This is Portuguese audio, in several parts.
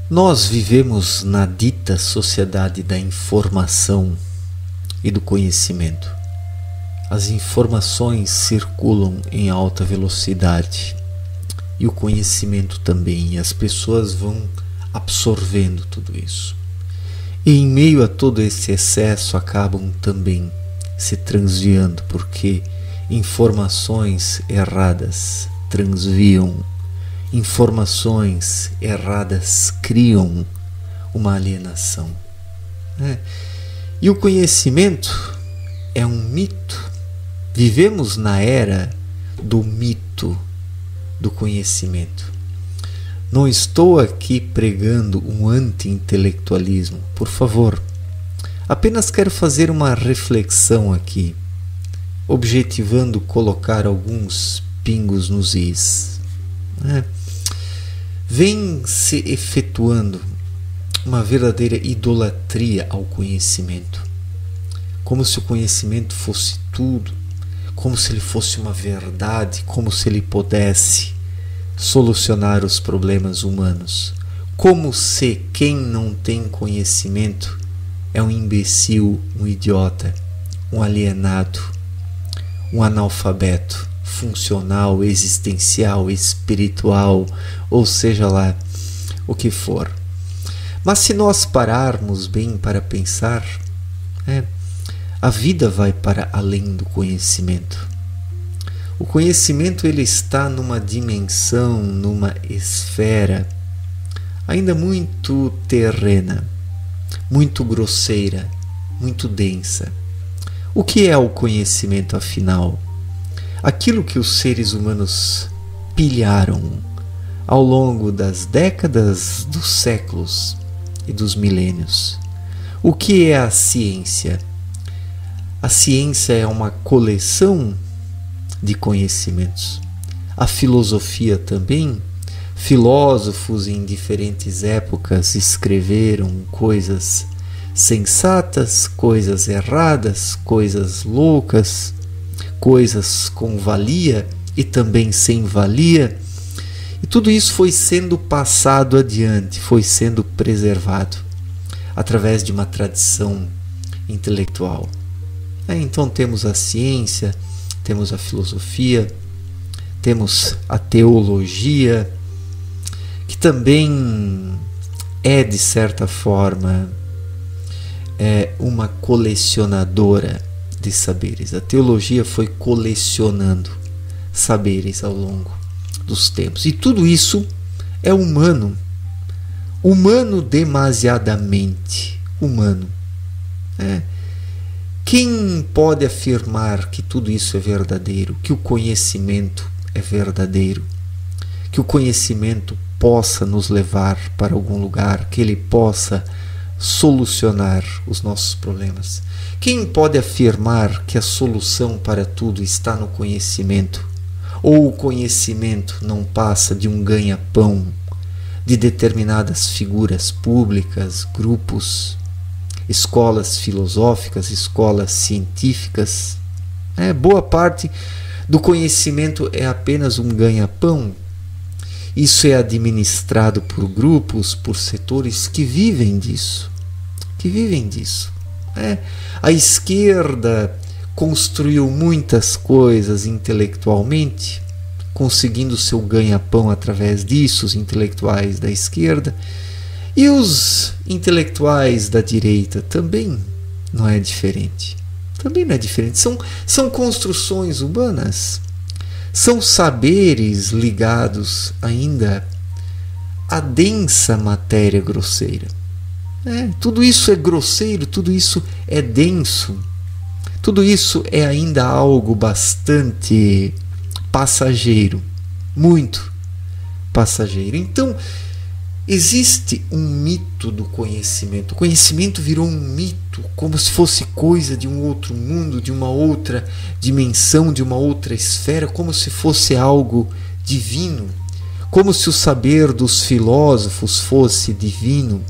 Nós vivemos na dita sociedade da informação e do conhecimento. As informações circulam em alta velocidade e o conhecimento também, e as pessoas vão absorvendo tudo isso. E em meio a todo esse excesso acabam também se transviando, porque informações erradas transviam, informações erradas criam uma alienação. E o conhecimento é um mito. Vivemos na era do mito do conhecimento. Não estou aqui pregando um anti-intelectualismo, por favor. Apenas quero fazer uma reflexão aqui, objetivando colocar alguns pingos nos is. Vem se efetuando uma verdadeira idolatria ao conhecimento, como se o conhecimento fosse tudo, como se ele fosse uma verdade, como se ele pudesse solucionar os problemas humanos, como se quem não tem conhecimento é um imbecil, um idiota, um alienado, um analfabeto funcional, existencial, espiritual, ou seja lá o que for. Mas se nós pararmos bem para pensar, a vida vai para além do conhecimento. O conhecimento ele está numa dimensão, numa esfera ainda muito terrena, muito grosseira, muito densa. O que é o conhecimento, afinal? Aquilo que os seres humanos pilharam ao longo das décadas, dos séculos e dos milênios. O que é a ciência? A ciência é uma coleção de conhecimentos. A filosofia também. Filósofos em diferentes épocas escreveram coisas sensatas, coisas erradas, coisas loucas, coisas com valia e também sem valia. E tudo isso foi sendo passado adiante, foi sendo preservado através de uma tradição intelectual. Então temos a ciência, temos a filosofia, temos a teologia, que também é, de certa forma, uma colecionadora de saberes. A teologia foi colecionando saberes ao longo dos tempos. E tudo isso é humano. Humano demasiadamente humano. Quem pode afirmar que tudo isso é verdadeiro, que o conhecimento é verdadeiro, que o conhecimento possa nos levar para algum lugar, que ele possa solucionar os nossos problemas? Quem pode afirmar que a solução para tudo está no conhecimento? Ou o conhecimento não passa de um ganha-pão de determinadas figuras públicas, grupos, escolas filosóficas, escolas científicas? Boa parte do conhecimento é apenas um ganha-pão. Isso é administrado por grupos, por setores que vivem disso. A esquerda construiu muitas coisas intelectualmente, conseguindo seu ganha-pão através disso, os intelectuais da esquerda. E os intelectuais da direita também não é diferente. São construções humanas. São saberes ligados ainda à densa matéria grosseira. Tudo isso é grosseiro, tudo isso é denso. Tudo isso é ainda algo bastante passageiro, muito passageiro. Então, existe um mito do conhecimento. O conhecimento virou um mito, como se fosse coisa de um outro mundo, de uma outra dimensão, de uma outra esfera, como se fosse algo divino, como se o saber dos filósofos fosse divino,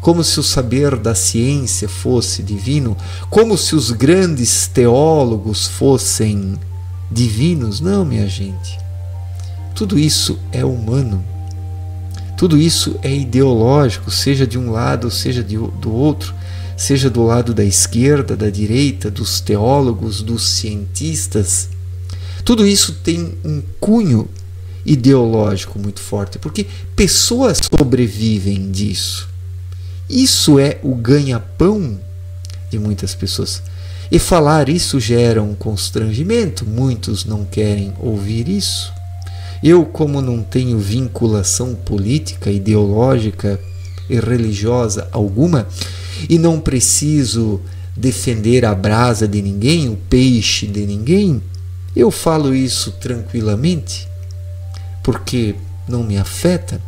como se o saber da ciência fosse divino, como se os grandes teólogos fossem divinos. Não, minha gente. Tudo isso é humano. Tudo isso é ideológico, seja de um lado, seja do outro, seja do lado da esquerda, da direita, dos teólogos, dos cientistas. Tudo isso tem um cunho ideológico muito forte, porque pessoas sobrevivem disso. Isso é o ganha-pão de muitas pessoas. E falar isso gera um constrangimento, muitos não querem ouvir isso. Eu, como não tenho vinculação política, ideológica e religiosa alguma, e não preciso defender a brasa de ninguém, o peixe de ninguém, eu falo isso tranquilamente, porque não me afeta.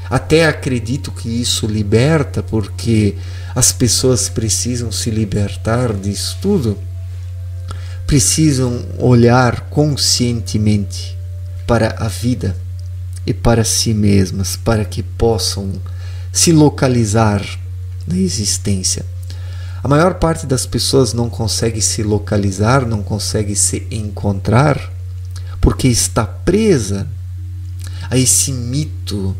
Até acredito que isso liberta, porque as pessoas precisam se libertar disso tudo, precisam olhar conscientemente para a vida e para si mesmas, para que possam se localizar na existência. A maior parte das pessoas não consegue se localizar, não consegue se encontrar, porque está presa a esse mito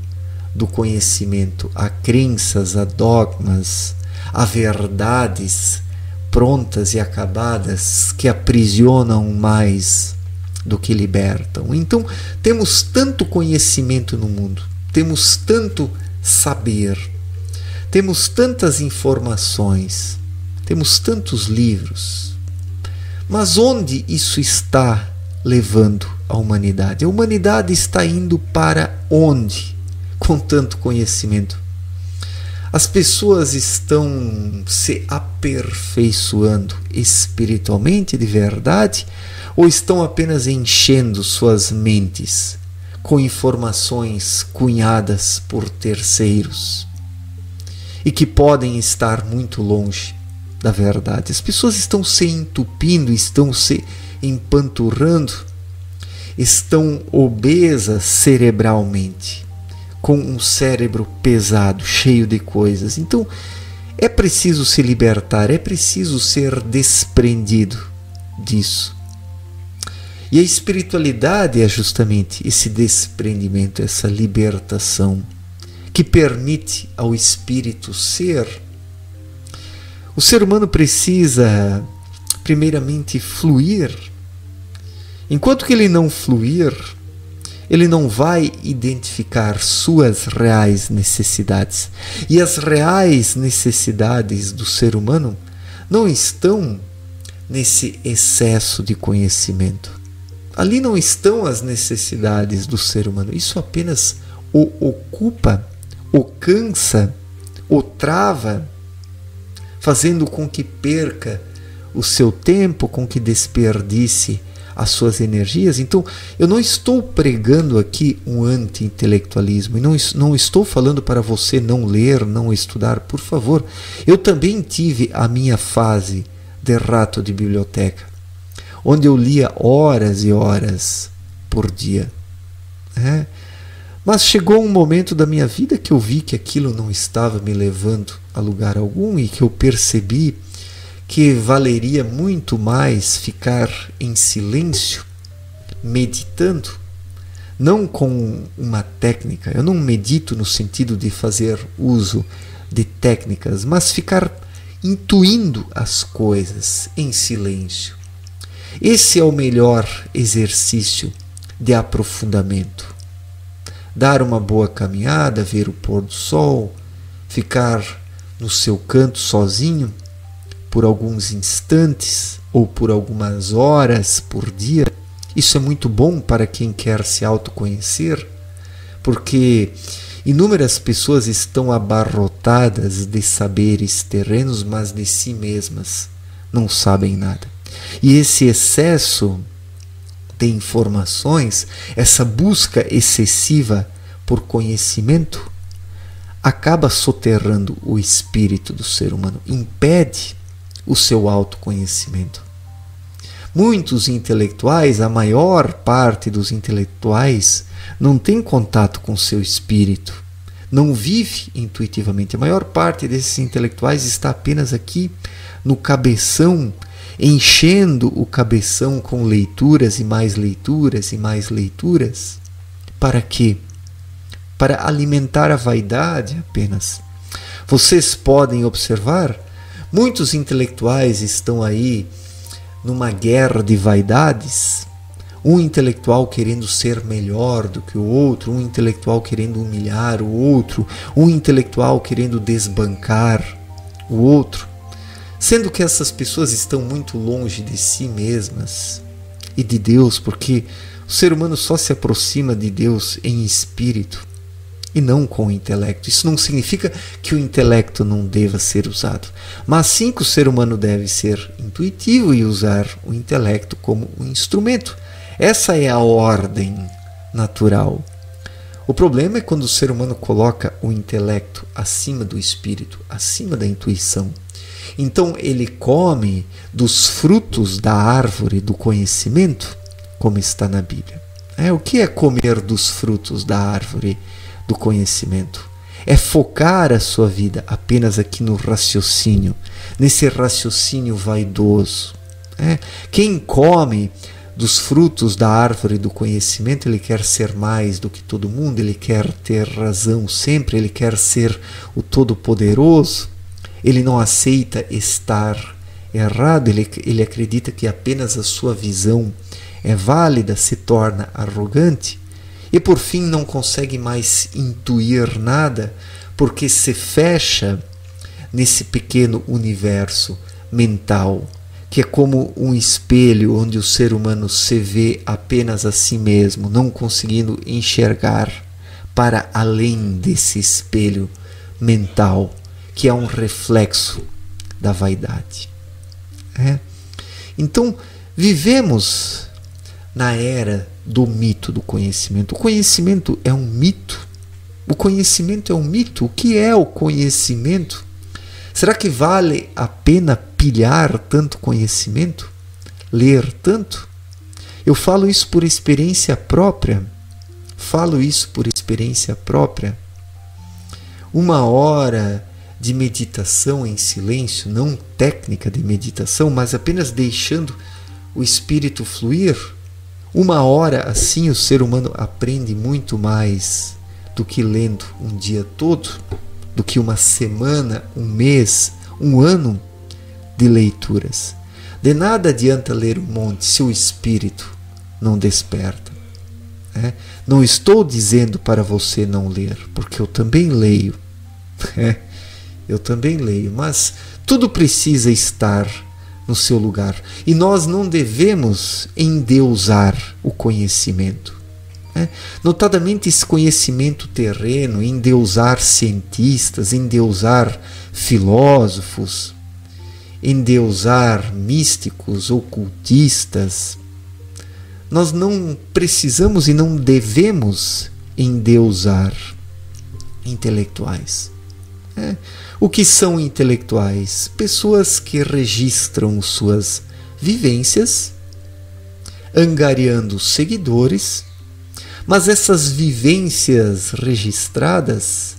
do conhecimento, a crenças, a dogmas, a verdades prontas e acabadas que aprisionam mais do que libertam. Então, temos tanto conhecimento no mundo, temos tanto saber, temos tantas informações, temos tantos livros, mas onde isso está levando a humanidade? A humanidade está indo para onde com tanto conhecimento? As pessoas estão se aperfeiçoando espiritualmente de verdade, ou estão apenas enchendo suas mentes com informações cunhadas por terceiros e que podem estar muito longe da verdade? As pessoas estão se entupindo, estão se empanturrando, estão obesas cerebralmente, com um cérebro pesado, cheio de coisas. Então, é preciso se libertar, é preciso ser desprendido disso. E a espiritualidade é justamente esse desprendimento, essa libertação, que permite ao espírito ser. O ser humano precisa, primeiramente, fluir. Enquanto que ele não fluir, ele não vai identificar suas reais necessidades. E as reais necessidades do ser humano não estão nesse excesso de conhecimento. Ali não estão as necessidades do ser humano. Isso apenas o ocupa, o cansa, o trava, fazendo com que perca o seu tempo, com que desperdice as suas energias. Então, eu não estou pregando aqui um anti-intelectualismo, e não estou falando para você não ler, não estudar, por favor. Eu também tive a minha fase de rato de biblioteca, onde eu lia horas e horas por dia. Mas chegou um momento da minha vida que eu vi que aquilo não estava me levando a lugar algum e que eu percebi que valeria muito mais ficar em silêncio, meditando, não com uma técnica. Eu não medito no sentido de fazer uso de técnicas, mas ficar intuindo as coisas em silêncio. Esse é o melhor exercício de aprofundamento. Dar uma boa caminhada, ver o pôr do sol, ficar no seu canto sozinho por alguns instantes ou por algumas horas por dia. Isso é muito bom para quem quer se autoconhecer, porque inúmeras pessoas estão abarrotadas de saberes terrenos, mas de si mesmas não sabem nada. E esse excesso de informações, essa busca excessiva por conhecimento, acaba soterrando o espírito do ser humano, impede o seu autoconhecimento. Muitos intelectuais, a maior parte dos intelectuais, não tem contato com seu espírito, não vive intuitivamente. A maior parte desses intelectuais está apenas aqui no cabeção, enchendo o cabeção com leituras e mais leituras e mais leituras. Para quê? para alimentar a vaidade apenas. Vocês podem observar, muitos intelectuais estão aí numa guerra de vaidades, um intelectual querendo ser melhor do que o outro, um intelectual querendo humilhar o outro, um intelectual querendo desbancar o outro, sendo que essas pessoas estão muito longe de si mesmas e de Deus, porque o ser humano só se aproxima de Deus em espírito e não com o intelecto. Isso não significa que o intelecto não deva ser usado, mas sim que o ser humano deve ser intuitivo e usar o intelecto como um instrumento. Essa é a ordem natural. O problema é quando o ser humano coloca o intelecto acima do espírito, acima da intuição. Então ele come dos frutos da árvore do conhecimento, como está na Bíblia. O que é comer dos frutos da árvore do conhecimento? É focar a sua vida apenas aqui no raciocínio, nesse raciocínio vaidoso. Quem come dos frutos da árvore do conhecimento, ele quer ser mais do que todo mundo, ele quer ter razão sempre, ele quer ser o Todo-Poderoso, ele não aceita estar errado, ele acredita que apenas a sua visão é válida, se torna arrogante e por fim não consegue mais intuir nada porque se fecha nesse pequeno universo mental, que é como um espelho onde o ser humano se vê apenas a si mesmo, não conseguindo enxergar para além desse espelho mental, que é um reflexo da vaidade. Então, vivemos na era do mito do conhecimento. O conhecimento é um mito? O conhecimento é um mito? O que é o conhecimento? Será que vale a pena pilhar tanto conhecimento? Ler tanto? Eu falo isso por experiência própria. Uma hora de meditação em silêncio, não técnica de meditação, mas apenas deixando o espírito fluir. Uma hora assim o ser humano aprende muito mais do que lendo um dia todo, do que uma semana, um mês, um ano de leituras. De nada adianta ler um monte se o espírito não desperta. Não estou dizendo para você não ler, porque eu também leio. Eu também leio, mas tudo precisa estar no seu lugar. E nós não devemos endeusar o conhecimento. Notadamente esse conhecimento terreno, endeusar cientistas, endeusar filósofos, endeusar místicos, ocultistas. Nós não precisamos e não devemos endeusar intelectuais. O que são intelectuais? Pessoas que registram suas vivências, angariando seguidores, mas essas vivências registradas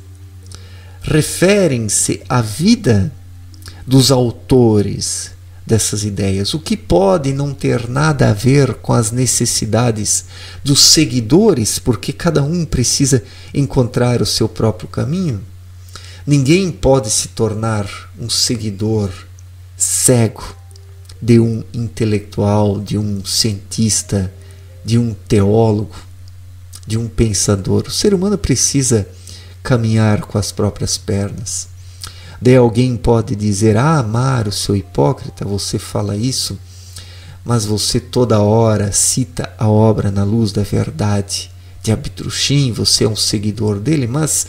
referem-se à vida dos autores dessas ideias, o que pode não ter nada a ver com as necessidades dos seguidores, porque cada um precisa encontrar o seu próprio caminho. Ninguém pode se tornar um seguidor cego de um intelectual, de um cientista, de um teólogo, de um pensador. O ser humano precisa caminhar com as próprias pernas. Daí alguém pode dizer: Mário, seu hipócrita, você fala isso, mas você toda hora cita a obra Na Luz da Verdade de Abdrushim, você é um seguidor dele, mas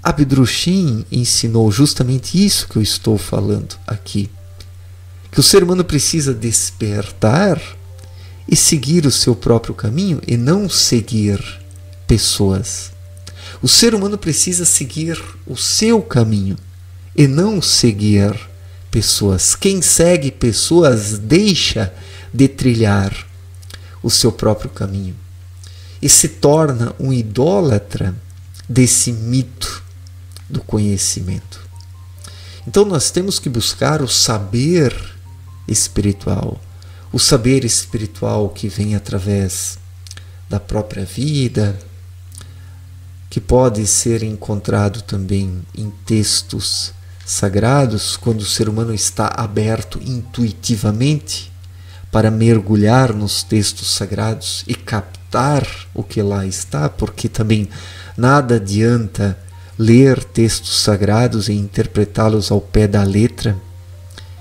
Abdrushim ensinou justamente isso que eu estou falando aqui, que o ser humano precisa despertar e seguir o seu próprio caminho e não seguir pessoas. O ser humano precisa seguir o seu caminho e não seguir pessoas. Quem segue pessoas deixa de trilhar o seu próprio caminho e se torna um idólatra desse mito do conhecimento. Então nós temos que buscar o saber espiritual, o saber espiritual que vem através da própria vida, que que pode ser encontrado também em textos sagrados, quando o ser humano está aberto intuitivamente para mergulhar nos textos sagrados e captar o que lá está, porque também nada adianta ler textos sagrados e interpretá-los ao pé da letra,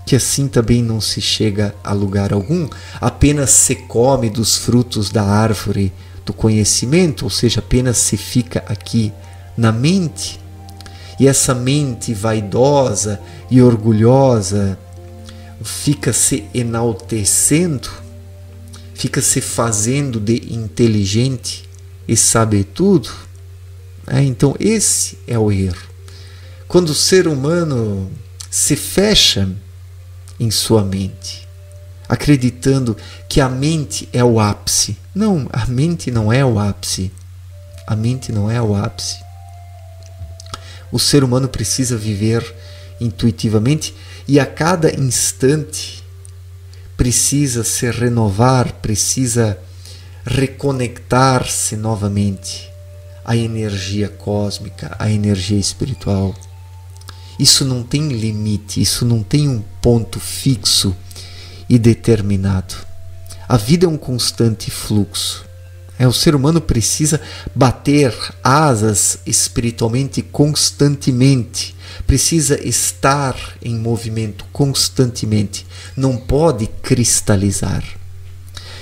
que assim também não se chega a lugar algum, apenas se come dos frutos da árvore do conhecimento, ou seja, apenas se fica aqui na mente. E essa mente vaidosa e orgulhosa fica se enaltecendo, fica se fazendo de inteligente e sabe tudo. Então esse é o erro. Quando o ser humano se fecha em sua mente, acreditando que a mente é o ápice. Não, a mente não é o ápice. A mente não é o ápice. O ser humano precisa viver intuitivamente e a cada instante precisa se renovar, precisa reconectar-se novamente à energia cósmica, à energia espiritual. Isso não tem limite, isso não tem um ponto fixo e determinado. A vida é um constante fluxo. O ser humano precisa bater asas espiritualmente constantemente, precisa estar em movimento constantemente, não pode cristalizar.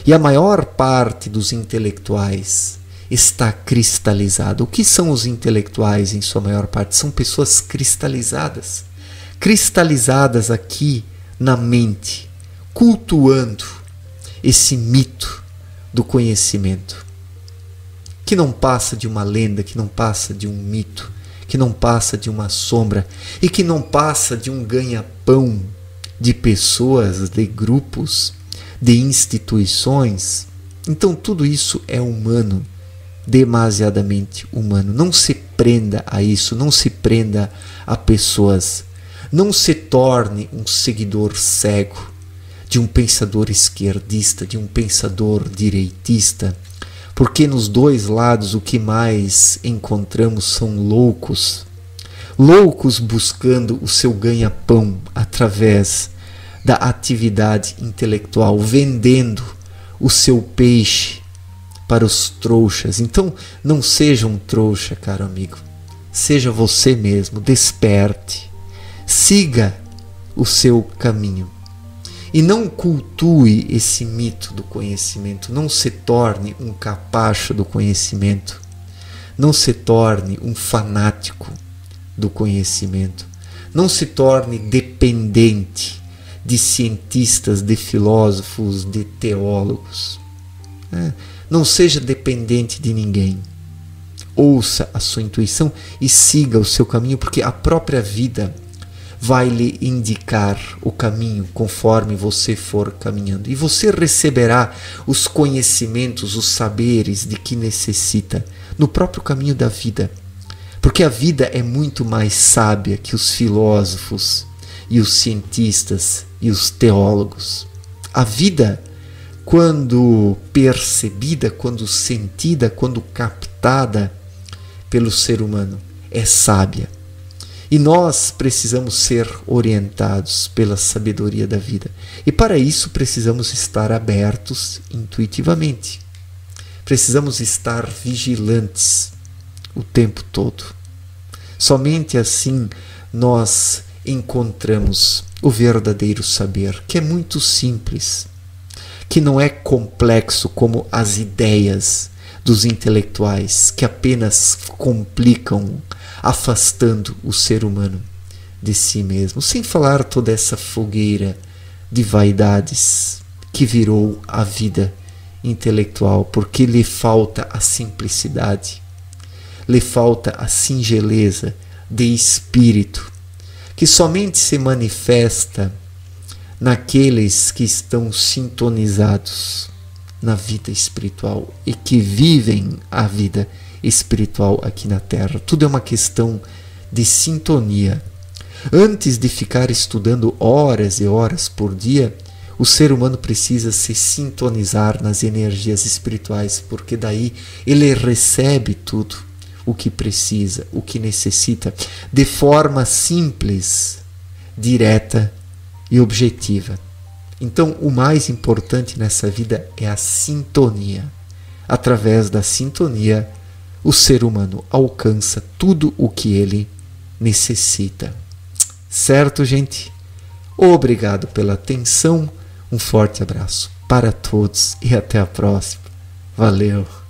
E a maior parte dos intelectuais está cristalizado. O que são os intelectuais em sua maior parte? São pessoas cristalizadas. Cristalizadas aqui na mente, cultuando esse mito do conhecimento, que não passa de uma lenda, que não passa de um mito, que não passa de uma sombra e que não passa de um ganha-pão de pessoas, de grupos, de instituições. Então tudo isso é humano, demasiadamente humano. Não se prenda a isso, não se prenda a pessoas. Não se torne um seguidor cego de um pensador esquerdista, de um pensador direitista, porque nos dois lados o que mais encontramos são loucos. Loucos buscando o seu ganha-pão através da atividade intelectual, vendendo o seu peixe para os trouxas. Então, não seja um trouxa, caro amigo. Seja você mesmo, desperte. Siga o seu caminho. E não cultue esse mito do conhecimento. Não se torne um capacho do conhecimento. Não se torne um fanático do conhecimento. Não se torne dependente de cientistas, de filósofos, de teólogos. Não seja dependente de ninguém. Ouça a sua intuição e siga o seu caminho, porque a própria vida vai lhe indicar o caminho conforme você for caminhando. E você receberá os conhecimentos, os saberes de que necessita no próprio caminho da vida. Porque a vida é muito mais sábia que os filósofos e os cientistas e os teólogos. A vida, quando percebida, quando sentida, quando captada pelo ser humano, é sábia. E nós precisamos ser orientados pela sabedoria da vida. E para isso precisamos estar abertos intuitivamente. Precisamos estar vigilantes o tempo todo. Somente assim nós encontramos o verdadeiro saber, que é muito simples, que não é complexo como as ideias dos intelectuais, que apenas complicam, afastando o ser humano de si mesmo, sem falar toda essa fogueira de vaidades que virou a vida intelectual, porque lhe falta a simplicidade, lhe falta a singeleza de espírito, que somente se manifesta naqueles que estão sintonizados na vida espiritual e que vivem a vida espiritual aqui na Terra. Tudo é uma questão de sintonia. Antes de ficar estudando horas e horas por dia, o ser humano precisa se sintonizar nas energias espirituais, porque daí ele recebe tudo. o que precisa, o que necessita, de forma simples, direta e objetiva. Então, o mais importante nessa vida é a sintonia. Através da sintonia, o ser humano alcança tudo o que ele necessita. Certo, gente? Obrigado pela atenção. Um forte abraço para todos e até a próxima. Valeu!